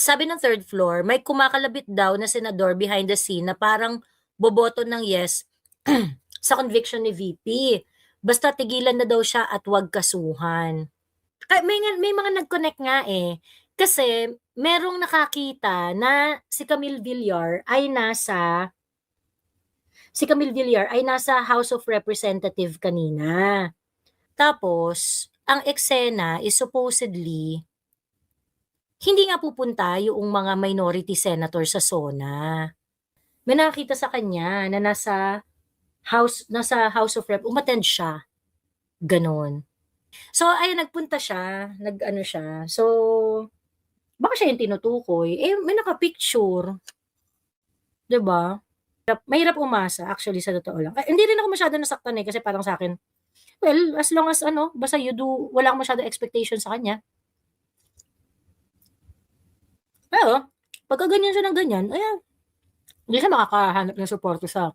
Sabi ng third floor, may kumakalabit daw na senador behind the scene na parang boboto ng yes sa conviction ni VP. Basta tigilan na daw siya at wag kasuhan. May mga nag-connect nga eh. Kasi merong nakakita na si Camille Villar ay nasa House of Representative kanina. Tapos, ang eksena is supposedly hindi nga pupunta yung mga minority senator sa SONA. May nakakita sa kanya na nasa House of Rep, umattend siya. Ganon. So, ayun, nagpunta siya, nag-ano siya. So, baka siya yung tinutukoy. Eh, may nakapicture. 'Di ba? Mahirap umasa, actually, sa totoo lang. Hindi rin ako masyado nasaktan eh, kasi parang sa akin, well, as long as basta wala akong masyado expectation sa kanya. Pero, pagka ganyan siya ng ganyan, ayan, hindi siya makakahanap ng suporta sa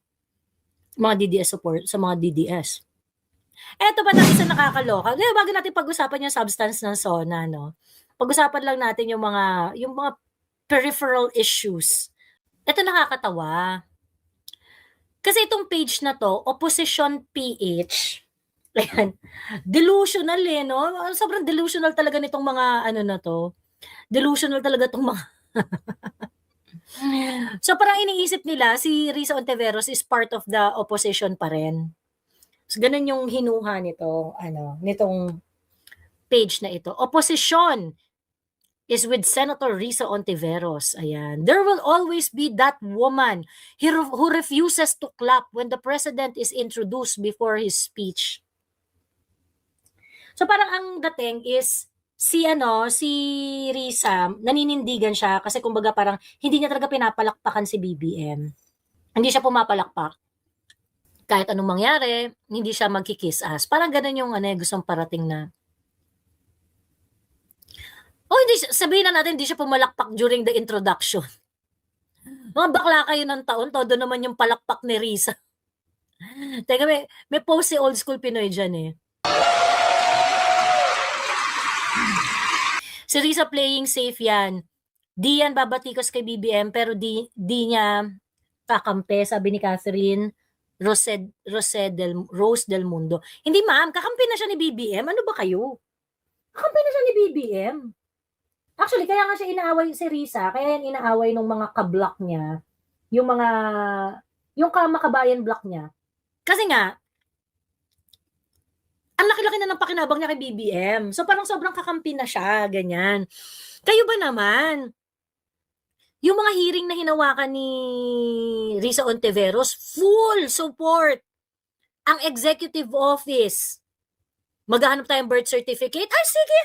mga DDS support, sa mga DDS. Eto pa na isa nakakaloka. Ngayon, bago natin pag-usapan yung substance ng SONA, no? Pag-usapan lang natin yung mga peripheral issues. Eto nakakatawa. Kasi itong page na to, Opposition PH, ayan, delusional eh, no? Sobrang delusional talaga nitong mga na to. Delusional talaga itong mga So parang iniisip nila si Risa Ontiveros is part of the opposition pa rin. So ganun yung hinuha nitong page na ito. Opposition is with Senator Risa Ontiveros. Ayan. There will always be that woman who refuses to clap when the president is introduced before his speech. So parang ang dating is si Risa, naninindigan siya kasi kumbaga parang hindi niya talaga pinapalakpakan si BBM. Hindi siya pumapalakpak. Kahit anong mangyari, hindi siya magkikiss ass. Parang ganun yung gustong parating na. Sabihin na natin, hindi siya pumalakpak during the introduction. Mga bakla kayo ng taon, todo naman yung palakpak ni Risa. Teka, may post si Old School Pinoy dyan eh. Si Risa playing safe yan. Di yan babatikos kay BBM, pero di niya kakampi, sabi ni Catherine Rose del Mundo. Hindi ma'am, kakampi na siya ni BBM. Ano ba kayo? Kakampi na siya ni BBM. Actually, kaya nga siya inaaway si Risa, kaya yan inaaway ng mga ka-block niya, yung kamakabayan block niya. Kasi nga, ang laki-laki na ng pakinabang niya kay BBM. So parang sobrang kakampi na siya, ganyan. Kayo ba naman? Yung mga hearing na hinawakan ni Risa Ontiveros, full support. Ang executive office, maghahanap tayong birth certificate. Ay, sige,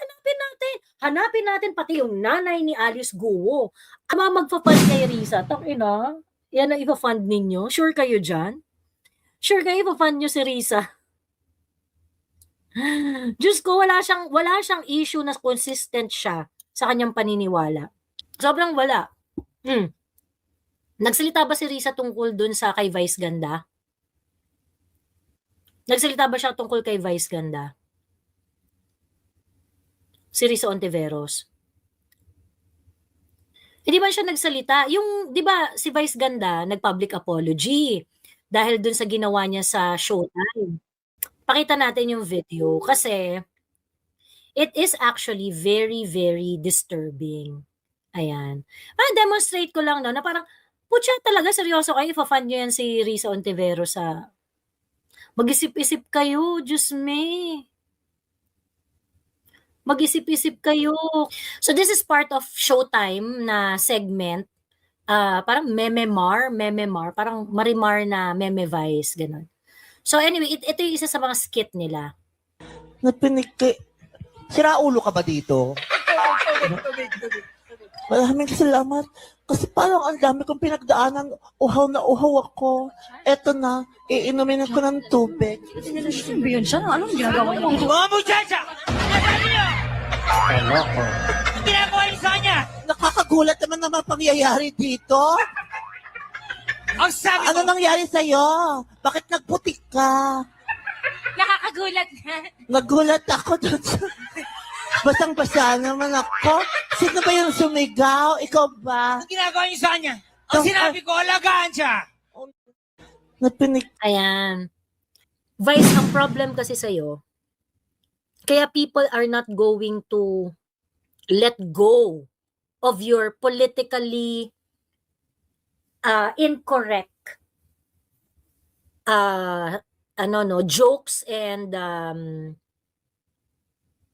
hanapin natin pati yung nanay ni Alice Guo. Ama magpa-fund kay Risa. Takina, yan ang ipa-fund ninyo. Sure kayo dyan? Sure kayo ipa-fund nyo si Risa? Diyos ko, wala siyang issue na consistent siya sa kanyang paniniwala. Sobrang wala. Nagsalita ba si Risa tungkol dun sa kay Vice Ganda? Nagsalita ba siya tungkol kay Vice Ganda? Si Risa Ontiveros. Hindi man siya nagsalita. Yung, di ba, si Vice Ganda, nag-public apology dahil dun sa ginawa niya sa Showtime. Pakita natin yung video kasi it is actually very, very disturbing. Ayan. Demonstrate ko lang na parang, putya talaga, seryoso kayo, ipa-fund nyo yan si Risa Ontiveros sa mag-isip-isip kayo, Diyos me. Mag-isip-isip kayo. So this is part of Showtime na segment. Parang mememar, parang Marimar na meme Vice, ganun. So anyway, ito yung isa sa mga skit nila. Sira ulo ka ba dito? Maraming salamat. Kasi parang ang dami kong pinagdaanan. Uhaw na uhaw ako. Eto na, iinumin ko ng tubig. Yun siya, anong ginagawa niyo? Mga muchacha! Nasaan niyo? Ano ko? Ginagawa niyo sa kanya? Nakakagulat naman na mga pangyayari dito. Ang sabi Ano nangyari sa'yo? Bakit nagputik ka? nakakagulat na. Nagulat ako doon sa... Basang-basa naman ako. Sino ba yung sumigaw? Ikaw ba? Ang ginagawa niyo sa kanya? Ang sinabi ko, alagaan siya. Napinig. Ayan. Vice, ang problem kasi sa'yo, kaya people are not going to let go of your politically incorrect jokes and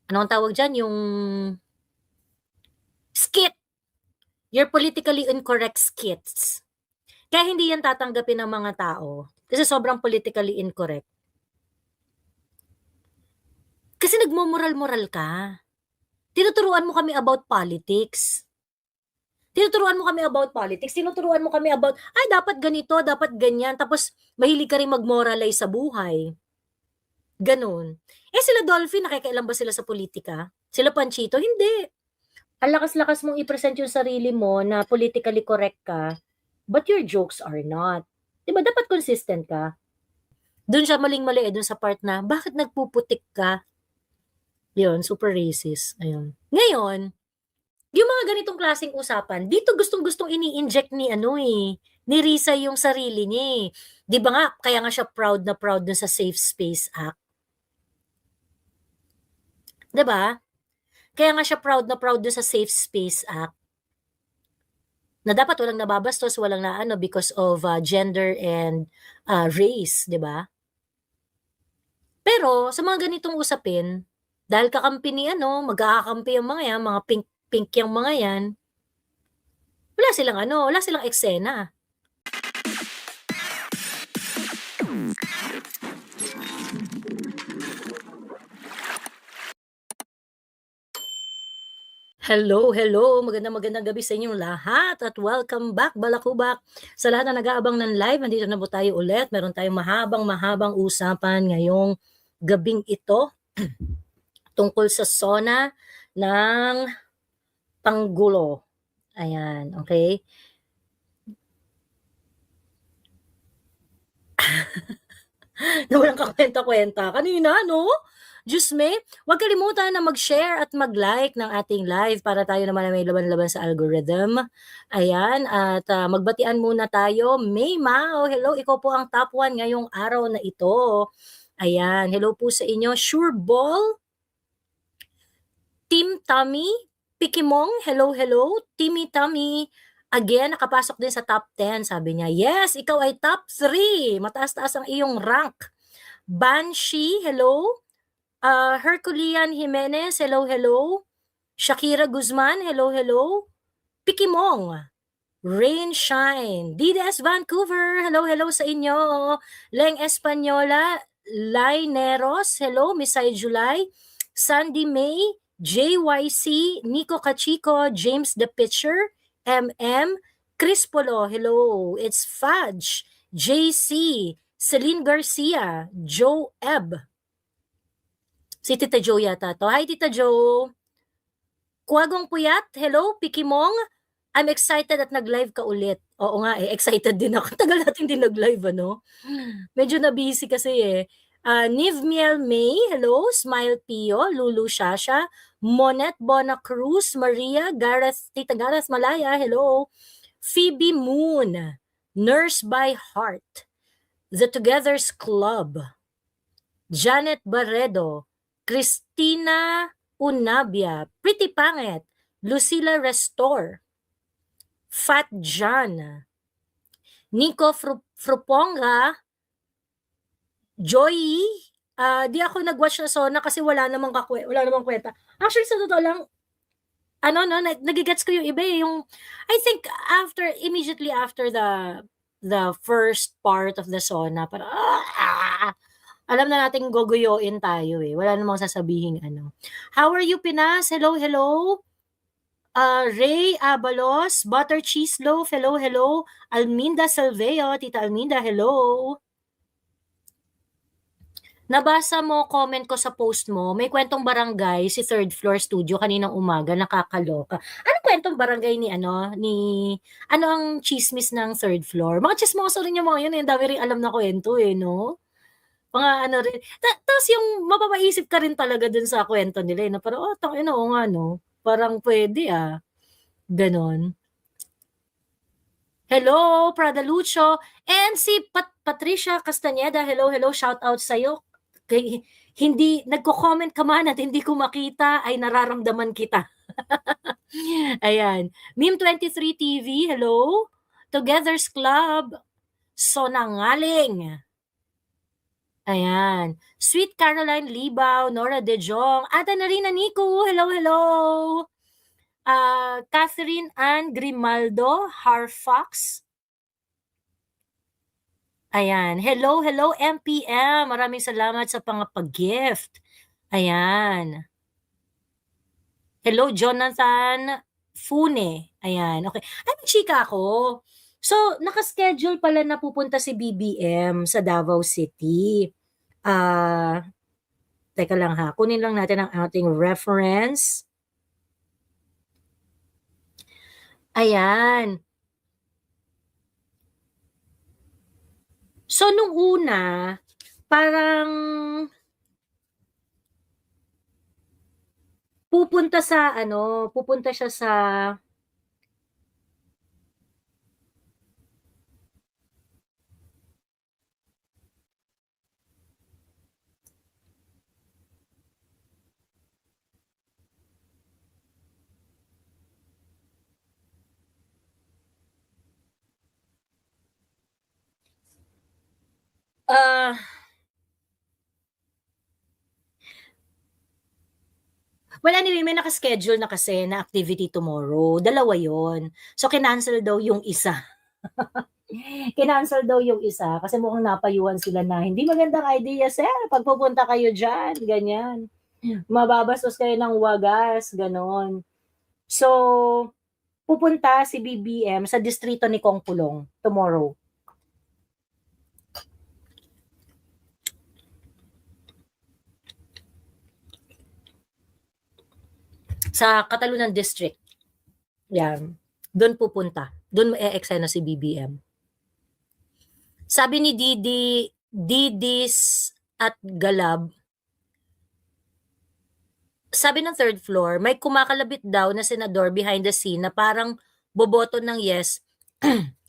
anong tawag dyan? Yung skit. Your politically incorrect skits. Kaya hindi yan tatanggapin ng mga tao. Kasi sobrang politically incorrect. Kasi nagmomoral-moral ka. Tinuturuan mo kami about politics. Tinuturuan mo kami about politics. Tinuturuan mo kami about, ay, dapat ganito, dapat ganyan. Tapos, mahilig ka rin mag-moralize sa buhay. Ganun. Sila Dolphin, nakikialam ba sila sa politika? Sila Panchito? Hindi. Ang lakas-lakas mong i-present yung sarili mo na politically correct ka, but your jokes are not. Diba, dapat consistent ka. Doon siya maling-mali doon sa part na, bakit nagpuputik ka? Yun, super racist. Ayun. Ngayon, yung mga ganitong klaseng usapan, dito gustong-gustong ini-inject ni ni Risa yung sarili niya. Di ba nga, kaya nga siya proud na proud dun sa Safe Space Act. Di ba? Kaya nga siya proud na proud dun sa Safe Space Act. Na dapat walang nababastos, walang because of gender and race, di ba? Pero, sa mga ganitong usapin, dahil kakampi ni magkakakampi yung mga yan, mga pink yung mga yan, wala silang eksena. Hello, magandang gabi sa inyong lahat at welcome back, Balakubak. Sa lahat na nag-aabang ng live, nandito na po tayo ulit. Meron tayong mahabang usapan ngayong gabing ito tungkol sa SONA ng Pangulo. Ayan, okay? Na walang kakwenta-kwenta. Kanina, no? Diyos me, huwag kalimutan na mag-share at mag-like ng ating live para tayo naman may laban-laban sa algorithm. Ayan, at magbatian muna tayo. May Mao, hello, ikaw po ang top 1 ngayong araw na ito. Ayan, hello po sa inyo. Sure Ball, Team Tommy, Pikimong, hello. Timmy Tommy, again, nakapasok din sa top 10, sabi niya. Yes, ikaw ay top 3. Mataas-taas ang iyong rank. Banshee, hello. Herculean Jimenez, hello. Shakira Guzman, hello. Pikimong, Rain Shine, Dides Vancouver, hello sa inyo. Leng Española, Laineros, hello. Misay July, Sandy May, JYC, Nico Kachiko, James the Pitcher, MM, Chris Polo, hello. It's Fudge, JC, Celine Garcia, Joe Ebb. Si Tita Jo yata to. Hi, Tita Jo. Kuwagong Puyat, hello. Pikimong, I'm excited at nag-live ka ulit. Oo nga excited din ako. Tagal natin din nag-live, Medyo na-busy kasi Nivmiel May, hello. Smile Pio, Lulu Shasha, Monet Bona Cruz, Maria, Tita Gareth Malaya, hello. Phoebe Moon, Nurse by Heart, The Togethers Club, Janet Barredo, Christina Unabia, Pretty Pangit, Lucila Restor, Fat John, Nico Fruponga, Joy, di ako nag-watch na SONA kasi wala namang kwenta. Actually, sa totoo lang, nagigets ko yung iba yung, I think immediately after the first part of the SONA, parang, alam na nating gogoyoin tayo Wala namang sasabihin How are you, Pinas? Hello. Ray Abalos, Butter Cheese Loaf, hello. Alminda Salveo, Tita Alminda, hello. Nabasa mo comment ko sa post mo, may kwentong barangay si third floor studio kaninang umaga, nakakaloka. Anong kwentong barangay ni ano ang chismis ng third floor? Mga chismoso rin yung mga yun, dami rin alam na kwento no? Mga rin. Tapos yung mapapaisip ka rin talaga dun sa kwento nila, parang, oo nga, Parang pwede ganon. Hello, Prada Lucio. And si Patricia Castañeda, hello, shout out sa'yo. Hindi, nagko-comment ka man at hindi ko makita, ay nararamdaman kita. Ayan. Meme23 TV, hello. Together's Club, Sonangaling. Ayan. Sweet Caroline Libaw, Nora De Jong, Ata Narina Nico, hello, hello. Catherine Ann Grimaldo, Harfox. Ayan. Hello, MPM. Maraming salamat sa pangapag-gift. Ayan. Hello, Jonathan Fune. Ayan. Okay. Ay, may chika ako. So, nakaschedule pala na pupunta si BBM sa Davao City. Teka lang ha. Kunin lang natin ang ating reference. Ayan. So, nung una, parang pupunta siya sa well, anyway, may nakaschedule na kasi na activity tomorrow. Dalawa yon. So, kinancel daw yung isa. Kinancel daw yung isa kasi mukhang napayuhan sila na hindi magandang idea, sir. Pag pupunta kayo dyan, ganyan. Mababastos kayo ng wagas, ganon. So, pupunta si BBM sa distrito ni Kong Pulong tomorrow. Sa Catalunan District. Yan. Doon pupunta. Doon ma-eksena si BBM. Sabi ni Didis at Galab, sabi ng third floor, may kumakalabit daw na senador behind the scene na parang boboto ng yes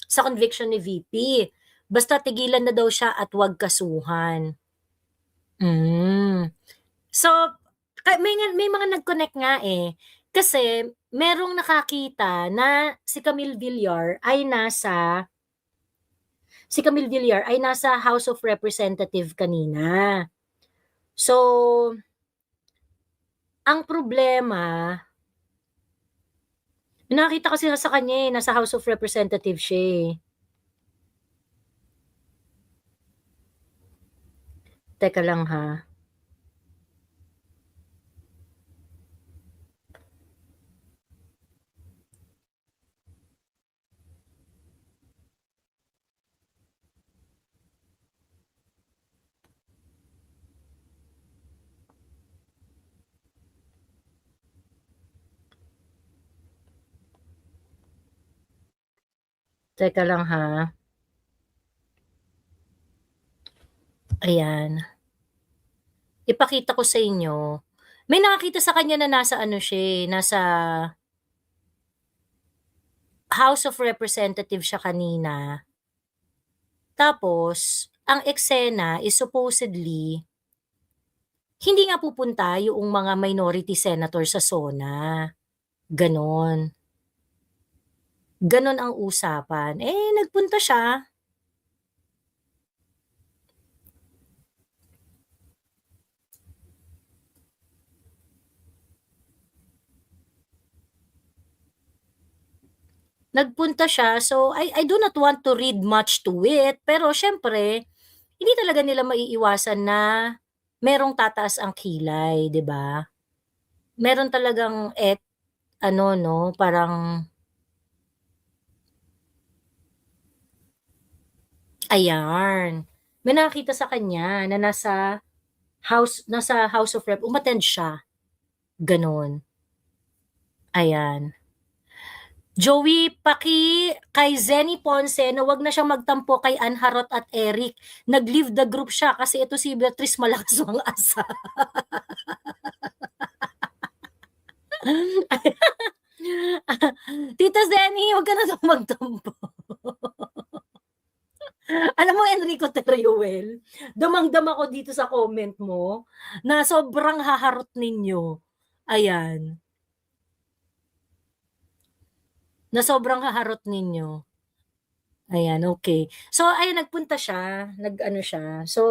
sa conviction ni VP. Basta tigilan na daw siya at wag kasuhan. So, may mga nag-connect nga kasi merong nakakita na si Camille Villar ay nasa House of Representative kanina. So, ang problema, nakita kasi sa kanya nasa House of Representative siya. Teka lang ha. Teka lang ha. Ayan. Ipakita ko sa inyo. May nakakita sa kanya na nasa nasa House of Representatives siya kanina. Tapos, ang eksena is supposedly, hindi nga pupunta yung mga minority senator sa SONA. Ganon. Ganon ang usapan. Nagpunta siya. Nagpunta siya. So, I do not want to read much to it. Pero, syempre, hindi talaga nila maiiwasan na merong tataas ang kilay, 'di ba? Meron talagang parang ayan. May nakita sa kanya na nasa House of Rep, umattend siya. Ganon. Ayan. Joey kay Zenny Ponce na wag na siyang magtampo kay Anharot at Eric. Nag-leave the group siya kasi ito si Beatrice malakas ang asa. Tita Zenny, huwag ka na daw magtampo. Alam mo, Enrico Teruel, damang-dama ko dito sa comment mo na sobrang haharot ninyo. Ayan. Na sobrang haharot ninyo. Ayan, okay. So, ayun, nagpunta siya, nag-ano siya. So,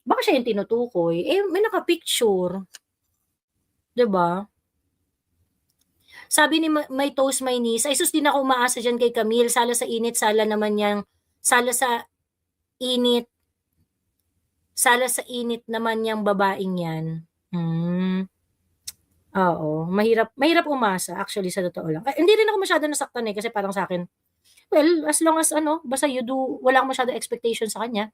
baka siya yung tinutukoy. Eh, may naka-picture. 'Di ba? Sabi ni May Toast My Niece, ay sus, di na ako umaasa dyan kay Camille. Sala sa init, sala naman sala sa init, sala sa init naman yang babaeng yan. Oo, mahirap umasa actually sa totoo lang. Hindi rin ako masyado nasaktan kasi parang sa akin, well, as long as basta wala akong masyadong expectation sa kanya.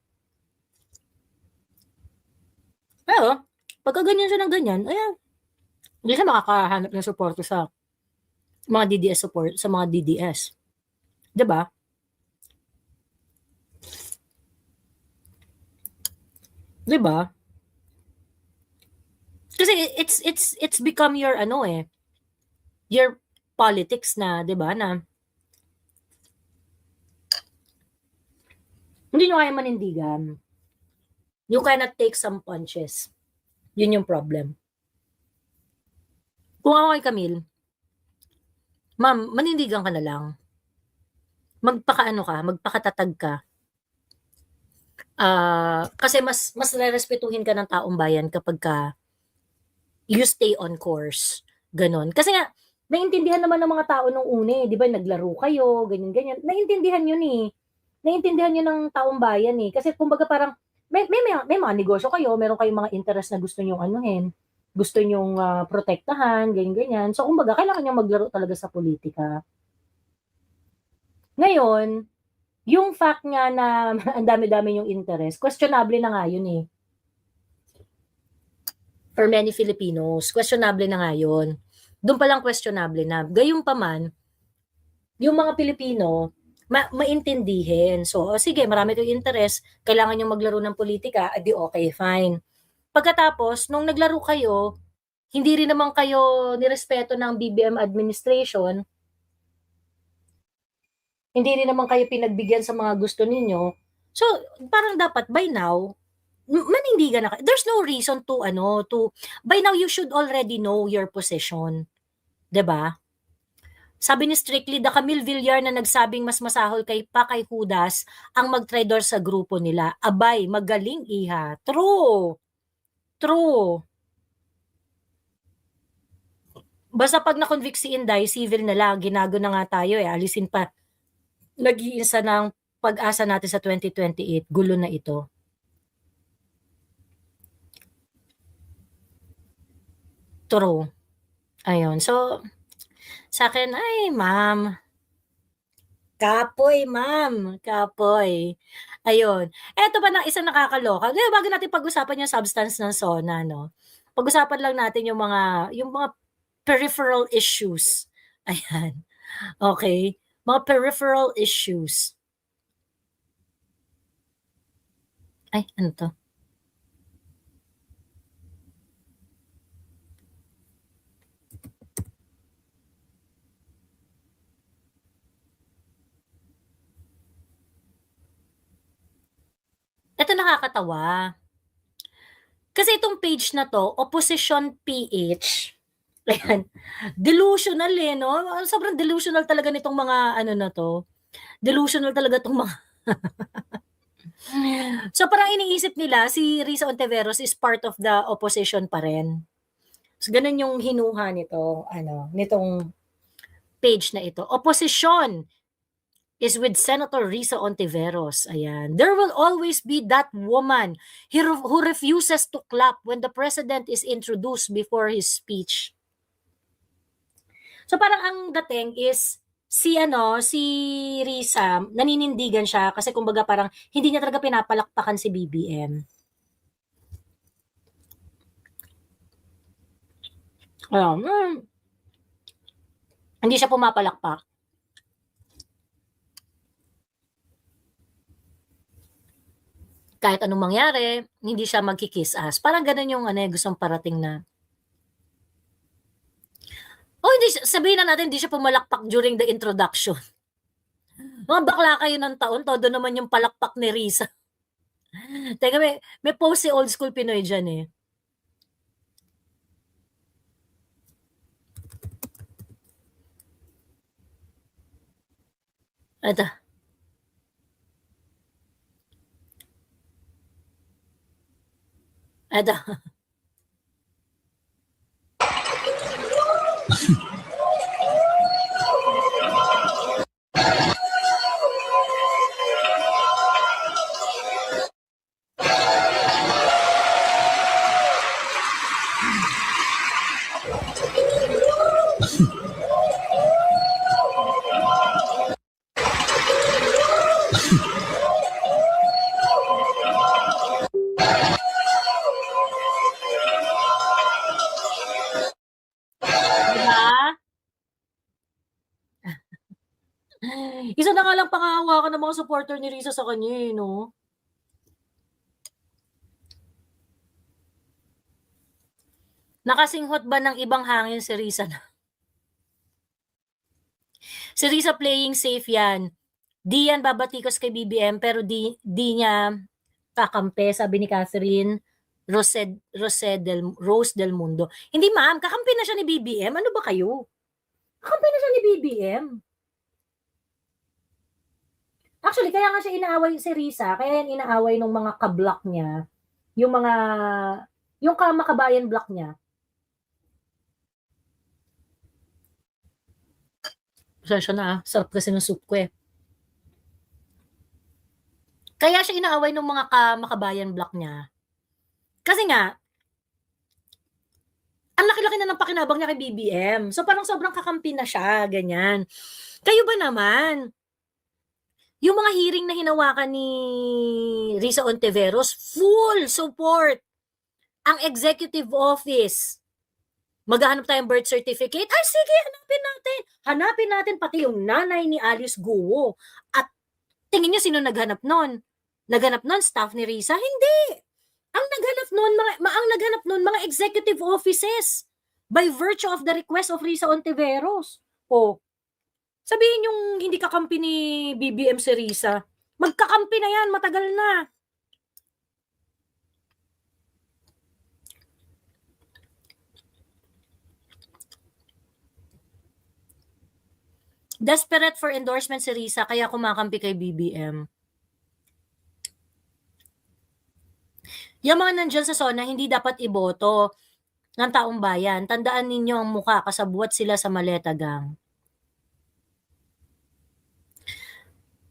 Pero, pagka ganyan siya ng ganyan, ayan, hindi siya makakahanap ng suporta sa mga DDS support, sa mga DDS. 'Di ba? Kasi it's become your your politics na, 'di ba, na hindi nyo kaya manindigan. You cannot take some punches. Yun yung problem. Kung ako kay Camille, ma'am, manindigan ka na lang. Magpakatatag ka. Kasi mas rerespetuhin ka ng taong bayan kapag you stay on course. Ganon. Kasi nga, naiintindihan naman ng mga tao nung una di ba, naglaro kayo, ganyan-ganyan. Naiintindihan yun Naiintindihan yun ng taong bayan Kasi kumbaga parang, may mga negosyo kayo, meron kayong mga interest na gusto nyong gusto nyong protektahan, ganyan-ganyan. So, kumbaga, kailangan nyo maglaro talaga sa politika. Ngayon, yung fact nga na ang dami-dami yung interest, questionable na nga yun For many Filipinos, questionable na nga yun. Doon pa lang questionable na. Gayong pa man, yung mga Pilipino, maintindihin. So, sige, marami kayong interest, kailangan nyo maglaro ng politika, di okay, fine. Pagkatapos, nung naglaro kayo, hindi rin naman kayo nirespeto ng BBM administration, hindi rin naman kayo pinagbigyan sa mga gusto ninyo, so, parang dapat by now, manindigan na kayo. There's no reason by now you should already know your position. 'Di ba? Sabi ni Strictly, the Camille Villar na nagsabing mas masahol kay Judas ang mag-traitor sa grupo nila. Abay, magaling iha. True. Basta pag na-convict si Inday, civil na lang, ginago na nga tayo alisin pa. Nag-iisa ng pag-asa natin sa 2028, gulo na ito. True. Ayun, so, sa akin, ay, ma'am. Kapoy, ma'am. Kapoy. Ayun. Eto pa na isang nakakaloka. Bago natin pag-usapan yung substance ng SONA, no? Pag-usapan lang natin yung mga peripheral issues. Ayan. Okay? Mga peripheral issues. Ay, ano to? Ito nakakatawa. Kasi itong page na to, Opposition PH, ayan, delusional no? Sobrang delusional talaga nitong mga na to. Delusional talaga itong mga So parang iniisip nila si Risa Ontiveros is part of the opposition pa rin. So ganun yung hinuha nitong page na ito. Opposition is with Senator Risa Ontiveros. Ayan. There will always be that woman who refuses to clap when the president is introduced before his speech. So parang ang dating is si Risa, naninindigan siya kasi kumbaga parang hindi niya talaga pinapalakpakan si BBM. Hindi siya pumapalakpak. Kahit anong mangyari, hindi siya magkikiss ass. Parang ganun yung gustong parating na. Hindi sabihin na natin hindi siya pumalakpak during the introduction. Mga bakla kayo ng taon, todo naman yung palakpak ni Risa. Teka, may post si Old School Pinoy dyan eh. Ito. Ito. Diba? Isa na nga lang pangahawakan ng mga supporter ni Risa sa kanya eh, no? Nakasinghot ba ng ibang hangin si Risa na? Si Risa playing safe yan. Di yan babatikos kay BBM pero di niya kakampi, sabi ni Catherine Rose del Mundo. Hindi ma'am, kakampi na siya ni BBM. Ano ba kayo? Kakampi na siya ni BBM. Actually, kaya nga siya inaaway si Risa, kaya yan inaaway ng mga ka-block niya, yung kamakabayan block niya. Pasensya na sarap kasi ng soup ko eh. Kaya siya inaaway ng mga kamakabayan block niya. Kasi nga, ang laki-laki na ng pakinabang niya kay BBM. So parang sobrang kakampi na siya, ganyan. Kayo ba naman? Yung mga hearing na hinawakan ni Risa Ontiveros, full support. Ang executive office. Maghahanap tayong birth certificate. Ay, sige, hanapin natin. Hanapin natin pati yung nanay ni Alice Guo. At tingin niyo sino naghanap nun? Naghanap nun staff ni Risa? Hindi. Ang naghanap nun mga executive offices by virtue of the request of Risa Ontiveros. Sabihin yung hindi kakampi ni BBM si Risa. Magkakampi na yan, matagal na. Desperate for endorsement si Risa kaya kumakampi kay BBM. Yung mga nandyan sa SONA, hindi dapat iboto ng taong bayan. Tandaan ninyo ang mukha, kasabuat sila sa Maleta Gang.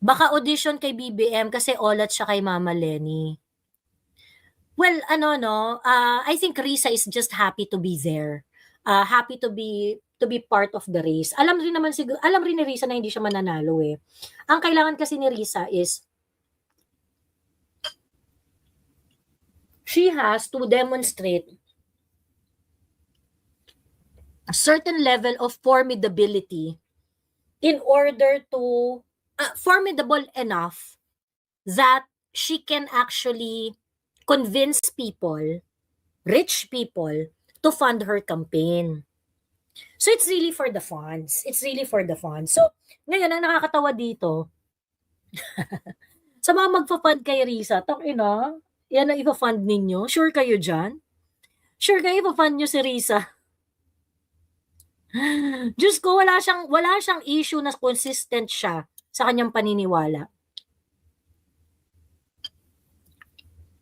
Baka audition kay BBM kasi olat siya kay Mama Lenny. Well, I think Risa is just happy to be there. Happy to be part of the race. Alam rin ni Risa na hindi siya mananalo eh. Ang kailangan kasi ni Risa is she has to demonstrate a certain level of formidability in order to formidable enough that she can actually convince people, rich people, to fund her campaign. So it's really for the funds. So ngayon, ang nakakatawa dito, sa mga magpa-fund kay Risa, yan ang ipa-fund ninyo? Sure kayo dyan? Sure kayo ipa-fund nyo si Risa? Diyos ko, wala siyang issue na consistent siya sa kanyang paniniwala.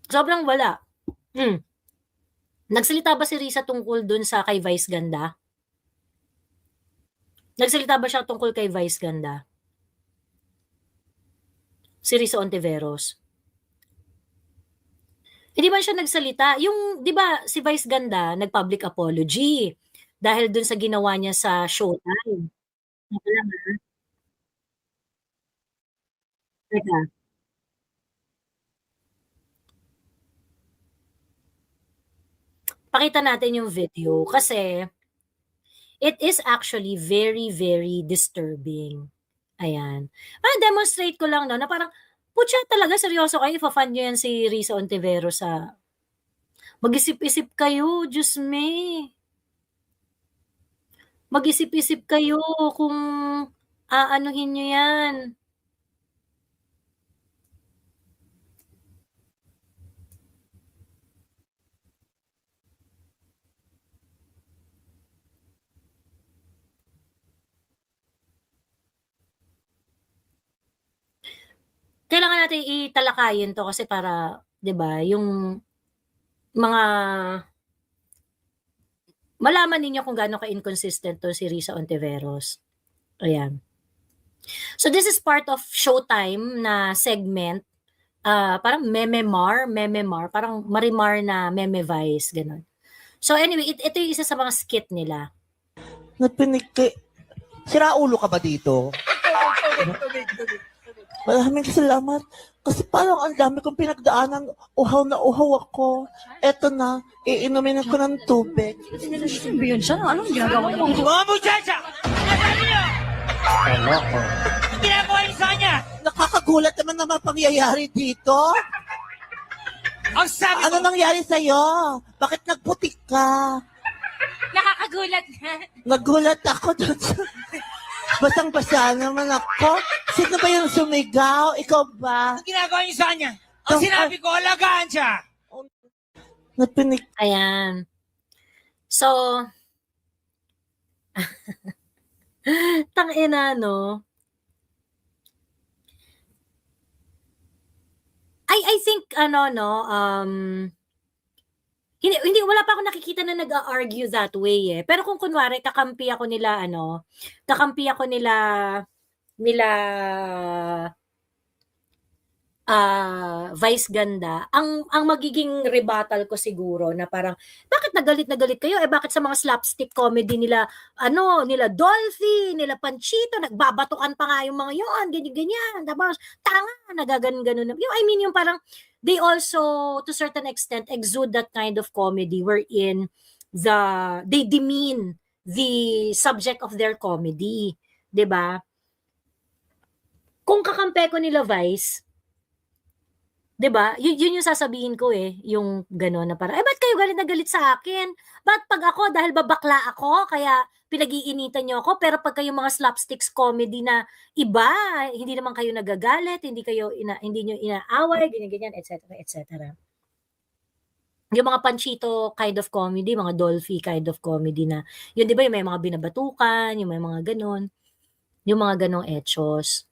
Sobrang wala. Nagsalita ba si Risa tungkol dun sa kay Vice Ganda? Nagsalita ba siya tungkol kay Vice Ganda? Si Risa Ontiveros? Hindi man siya nagsalita. Yung, di ba, si Vice Ganda, nag-public apology dahil dun sa ginawa niya sa Showtime. Teka. Pakita natin yung video kasi it is actually very, very disturbing. Ayan. Demonstrate ko lang na parang, putya talaga, seryoso kayo, ipa-fund nyo yan si Risa Ontiveros sa mag-isip-isip kayo, Diyos me. Mag-isip-isip kayo kung aanuhin niyo 'yan. Kailangan natin italakayin 'to kasi para 'di ba, yung mga malaman ninyo kung gaano ka-inconsistent 'to si Risa Ontiveros, ayan. So this is part of Showtime na segment, parang Mememar, parang Marimar na Meme Vice, gano'n. So anyway, ito yung isa sa mga skit nila. Na sira ulo ka ba dito? Maraming salamat. Kasi parang ang dami kong pinagdaanan. Uhaw na uhaw ako. Eto na, iinumin ako ng tubig. Sino ba yun siya? Anong ginagawa niya? Mga muchacha! Nasaan niyo? Ang ginagawa niyo sa kanya? Nakakagulat naman na mga pangyayari dito. Ang sabi Ano ko, nangyari sa'yo? Bakit nagputik ka? Nakakagulat na. Nagulat ako doon sa... Basang-basa naman ako. Sino ba yung sumigaw? Ikaw ba? ang ginagawa niyo sa kanya? Ang sinabi ko, alagaan siya! Ayan. So, tangina 'no? I think ano 'no, hindi wala pa akong nakikita na nag-a-argue that way, eh. Pero kung kunwari kakampi ako nila nila Vice Ganda, ang magiging rebuttal ko siguro na parang, bakit na galit kayo? Eh bakit sa mga slapstick comedy nila, nila Dolphy, nila Panchito, nagbabatukan pa nga yung mga yun, ganyan-ganyan. Tapos, tanga, nagaganon-ganon. I mean, yung parang, they also, to certain extent, exude that kind of comedy wherein they demean the subject of their comedy. 'Di ba? Kung kakampi ko nila Vice, 'di ba? Yun yung sasabihin ko yung gano'n na parang, ba't kayo galit na galit sa akin? Ba't pag ako, dahil babakla ako, kaya pinag-iinitan niyo ako, pero pag kayo mga slapsticks comedy na iba, hindi naman kayo nagagalit, hindi niyo inaaway, ganyan-ganyan, et cetera, et cetera. Yung mga Panchito kind of comedy, mga Dolphy kind of comedy na, yun 'di ba, yung may mga binabatukan, yung may mga gano'n, yung mga gano'ng etsyos.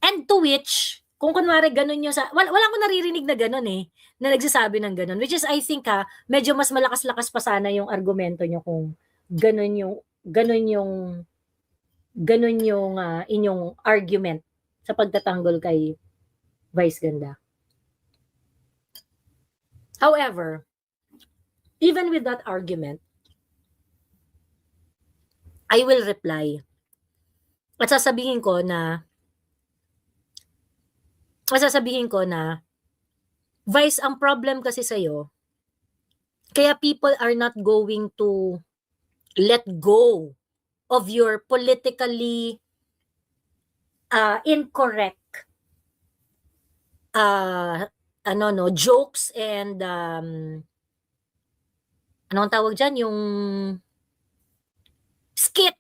And to which, kung kunwari gano'n yung wala akong naririnig na gano'n na nagsasabi ng gano'n. Which is, I think medyo mas malakas-lakas pa sana yung argumento nyo kung gano'n yung inyong argument sa pagtatanggol kay Vice Ganda. However, even with that argument, I will reply. At sasabihin ko na, Vice, ang problem kasi sa'yo, kaya people are not going to let go of your politically incorrect jokes and anong tawag dyan? Yung skit.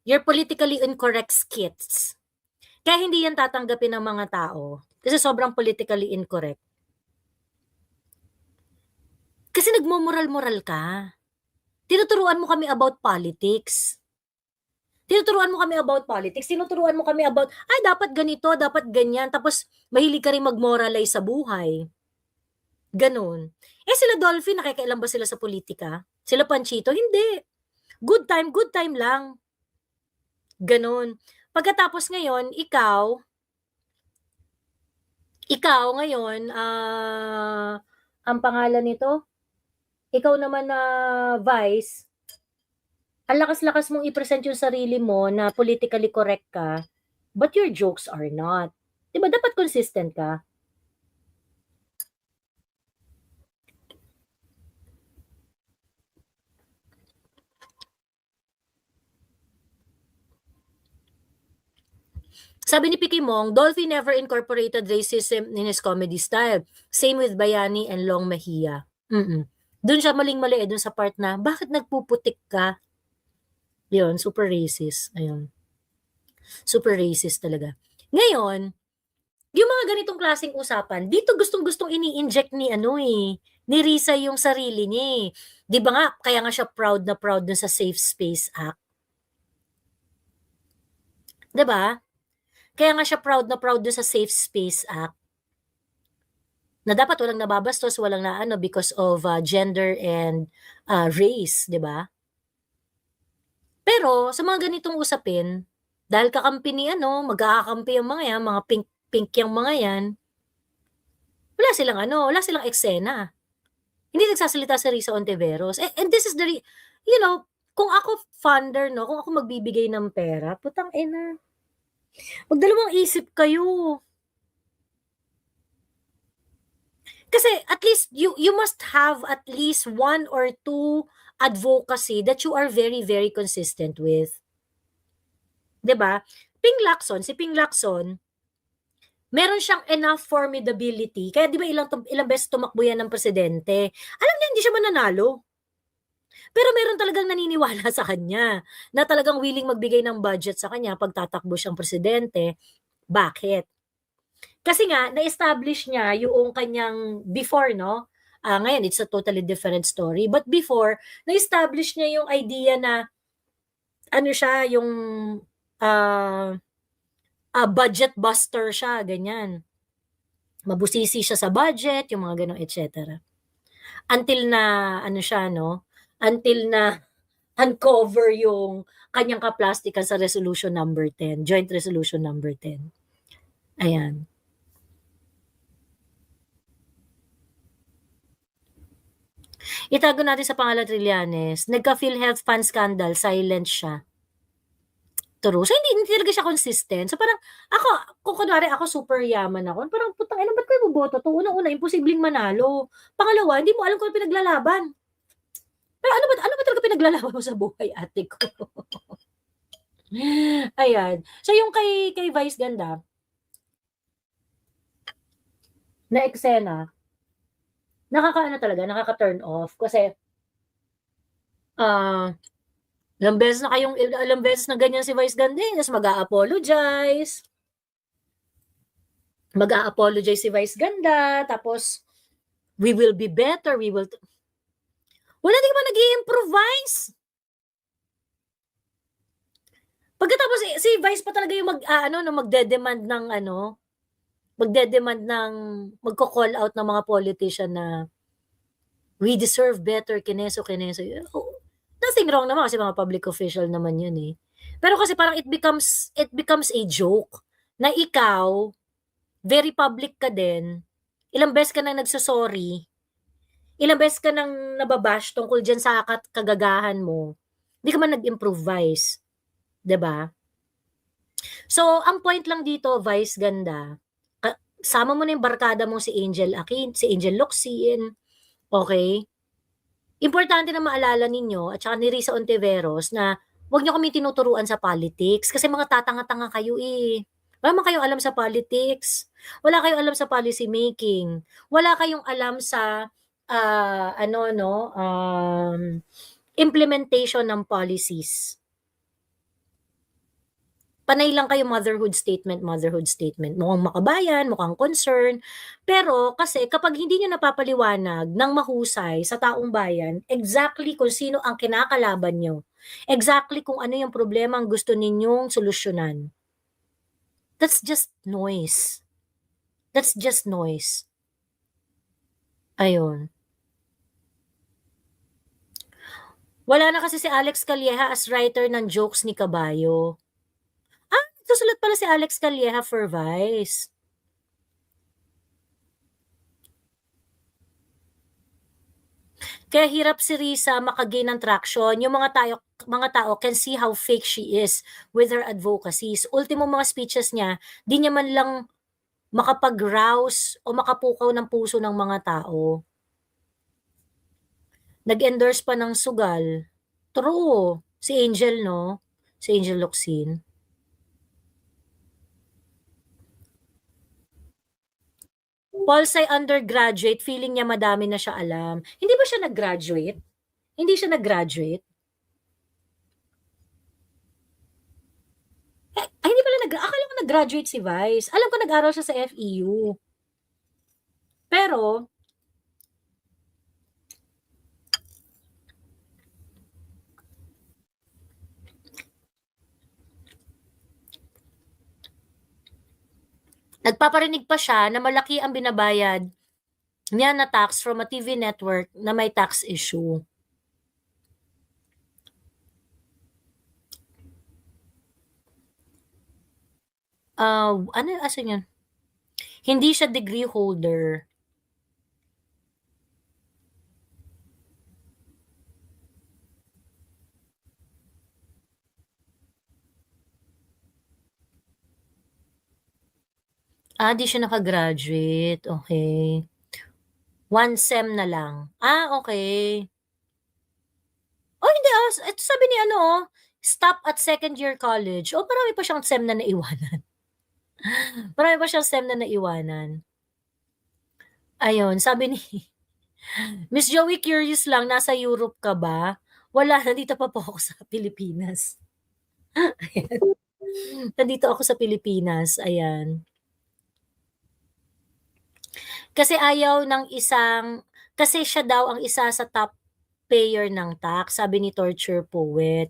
Your politically incorrect skits. Kaya hindi yan tatanggapin ng mga tao kasi sobrang politically incorrect. Kasi nagmomoral-moral ka. Tinuturuan mo kami about politics. Tinuturuan mo kami about, ay, dapat ganito, dapat ganyan. Tapos, mahilig ka rin mag-moralize sa buhay. Ganon. Sila Dolphy, nakikialam ba sila sa politika? Sila Panchito? Hindi. Good time lang. Ganon. Pagkatapos ngayon, ikaw ngayon, ang pangalan nito, ikaw naman na Vice, ang lakas-lakas mong i-present yung sarili mo na politically correct ka, but your jokes are not. Diba, dapat consistent ka. Sabi ni Picky Mong, Dolphy never incorporated racism in his comedy style. Same with Bayani and Long Mejia. Doon siya maling-mali dun sa part na, bakit nagpuputik ka? Yun, super racist. Ayun. Super racist talaga. Ngayon, yung mga ganitong klaseng usapan, dito gustong-gustong ini-inject ni ni Risa yung sarili niya eh. 'Di ba nga, kaya nga siya proud na sa Safe Space Act. 'Di ba? Kaya nga siya proud dun sa Safe Space Act. Na dapat walang nababastos, walang because of gender and race, 'di ba? Pero sa mga ganitong usapin, dahil kakampi ni magkakakampi yung mga yan, mga pink yang mga yan, wala silang eksena. Hindi nagsasalita si Risa Ontiveros. And this is kung ako funder, kung ako magbibigay ng pera, putang ina. Magdalawang isip kayo. Kasi at least you must have at least 1 or 2 advocacy that you are very, very consistent with. 'Di ba? Si Ping Lacson, meron siyang enough formidability. Kaya 'di ba ilang beses tumakbo yan ng presidente. Alam niya hindi siya mananalo. Pero meron talagang naniniwala sa kanya na talagang willing magbigay ng budget sa kanya pag tatakbo siyang presidente. Bakit? Kasi nga na-establish niya yung kanyang before, ngayon it's a totally different story. But before, na-establish niya yung idea na siya, yung budget buster siya, ganyan. Mabusisi siya sa budget, yung mga ganong etc. Until na, until na uncover yung kanyang kaplastikan sa resolution number 10, joint resolution number 10. Ayan. Itago natin sa pangalan Trillanes, nagka-PhilHealth Fund scandal, silent siya. True. So, hindi talaga siya consistent. So, parang, kung kunwari ako super yaman ako, parang, putang ina, ba't ko iboboto to? Unang-una, imposibleng manalo. Pangalawa, hindi mo alam kung ano pinaglalaban. Pero ano ba talaga pinaglalaban mo sa buhay, ate ko? Ayan. So, yung kay Vice Ganda, na eksena, nakaka-turn off. Kasi, ilang beses na ganyan si Vice Ganda, tapos mag-a-apologize si Vice Ganda, tapos, we will be better, wala din ba nag-i-improvise? Pagkatapos, si Vice pa talaga yung magde-demand ng magko-call out ng mga politician na we deserve better, kineso. Nothing wrong naman kasi mga public official naman yun eh. Pero kasi parang it becomes a joke na ikaw, very public ka din, ilang beses ka nang nagsasorry, ilang beses ka nang nababash tungkol dyan sa kagagahan mo, hindi ka man nag-improvise. 'Di ba? So, ang point lang dito, Vice Ganda, sama mo na yung barkada mo si Angel Locsin, okay? Importante na maalala ninyo at saka ni Risa Ontiveros na huwag niyo kami tinuturuan sa politics kasi mga tatanga-tanga kayo eh. Wala man kayong alam sa politics. Wala kayong alam sa policy making. Wala kayong alam sa implementation ng policies. Panay lang kayo motherhood statement. Mukhang makabayan, mukhang concern. Pero kasi kapag hindi nyo napapaliwanag ng mahusay sa taong bayan, exactly kung sino ang kinakalaban nyo, exactly kung ano yung problema ang gusto ninyong solusyonan, that's just noise. Ayun. Wala na kasi si Alex Calleja as writer ng jokes ni Caballo. Susulat pala si Alex Calleja for Vice. Kaya hirap si Risa makagain ng traction. Yung mga tao can see how fake she is with her advocacies. Ultimo mga speeches niya, di niya man lang makapag-rouse o makapukaw ng puso ng mga tao. Nag-endorse pa ng sugal. True. Si Angel, Si Angel Locsin. Polsay undergraduate, feeling niya madami na siya alam. Hindi ba siya nag-graduate? Hindi siya nag-graduate? Ay, hindi pala akala ko nag-graduate si Vice. Alam ko nag-aral siya sa FEU. Pero, nagpaparinig pa siya na malaki ang binabayad niya na tax from a TV network na may tax issue. Ano asan yun? Hindi siya degree holder. Di siya nakagraduate. Okay. 1 sem na lang. Okay. Hindi ito sabi ni stop at second year college. Marami pa siyang sem na naiwanan. Marami pa siyang sem na naiwanan. Ayun, sabi ni Miss Joey, curious lang, nasa Europe ka ba? Wala, nandito pa po ako sa Pilipinas. Ayan. Nandito ako sa Pilipinas, ayan. Kasi kasi siya daw ang isa sa top payer ng tax, sabi ni Torture Poet.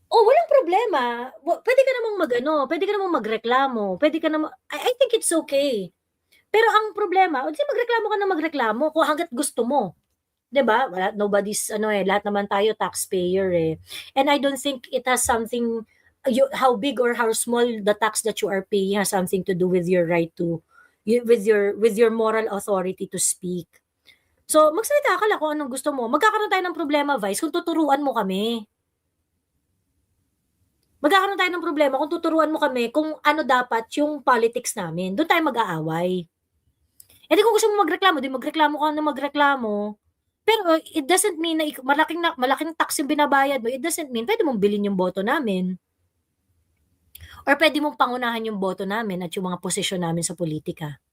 Walang problema. Pwede ka namang pwede ka namang magreklamo. Pwede ka namang, I think it's okay. Pero ang problema, magreklamo ka na magreklamo kung hangga't gusto mo. 'Di ba? Nobody's lahat naman tayo taxpayer eh. And I don't think it has something how big or how small the tax that you are paying has something to do with your right to with your moral authority to speak. So, magsalita ka lang kung anong gusto mo. Magkakaroon tayo ng problema, Vice, kung tuturuan mo kami. Magkakaroon tayo ng problema kung tuturuan mo kami kung ano dapat yung politics namin. Doon tayo mag-aaway. Di kung gusto mo magreklamo, di magreklamo ka na magreklamo. Pero it doesn't mean na malaking tax yung binabayad mo. It doesn't mean pwede mong bilhin yung boto namin. Or pwede mong pangunahan yung boto namin at yung mga posisyon namin sa politika.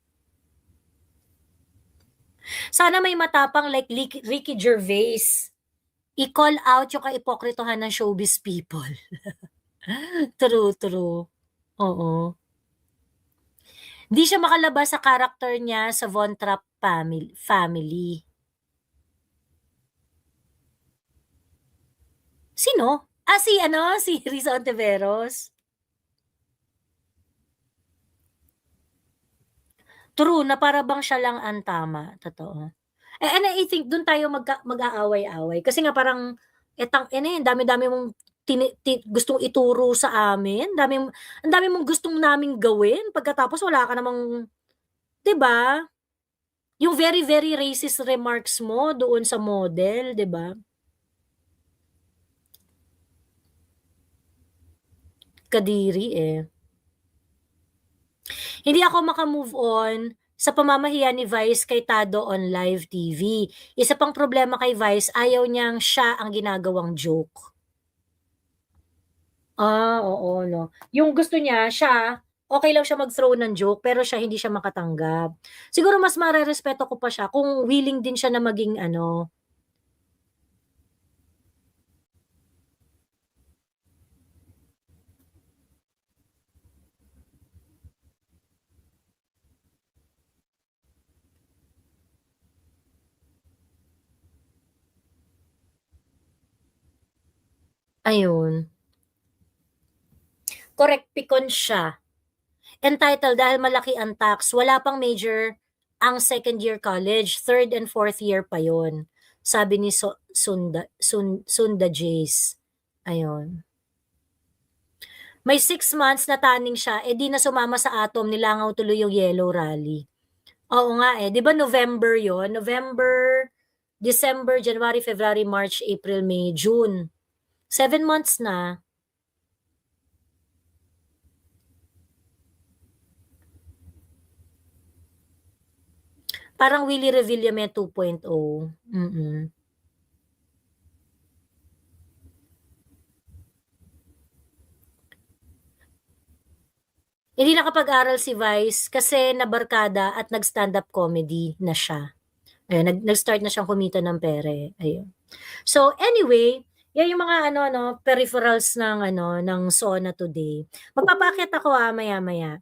Sana may matapang like Ricky Gervais. I-call out yung kaipokritohan ng showbiz people. True. Oo. Di siya makalabas sa character niya sa Von Trapp family. Sino? Si Risa Ontiveros. True, na para bang siya lang ang tama. Totoo. And I think doon tayo mag-aaway-away. Kasi nga parang, dami-dami mong gustong ituro sa amin. Ang dami mong gustong naming gawin. Pagkatapos wala ka namang, 'di ba? Yung very, very racist remarks mo doon sa model, 'di ba? Kadiri eh. Hindi ako maka-move on sa pamamahiya ni Vice kay Tado on live TV. Isa pang problema kay Vice, ayaw niyang siya ang ginagawang joke. Oo, no. Yung gusto niya, siya, okay lang siya mag-throw ng joke, pero siya hindi siya makatanggap. Siguro mas marerespeto ko pa siya kung willing din siya na maging ayun. Correct, pikon siya. Entitled dahil malaki ang tax, wala pang major ang second year college, third and fourth year pa yon. Sabi ni Sunda Jace. Ayun. May 6 months na taning siya, di na sumama sa Atom, nilangaw tuloy yung Yellow Rally. Oo nga di ba November yon? November, December, January, February, March, April, May, June. 7 months na. Parang Willie Revillame 2.0. Hindi nakapag-aral si Vice kasi nabarkada at nag-stand-up comedy na siya. Ayun, nag-start na siyang kumita ng pere. Ayun. So anyway, Yan yung mga peripherals ng ng SONA today. Magpapaakyat ako, maya-maya.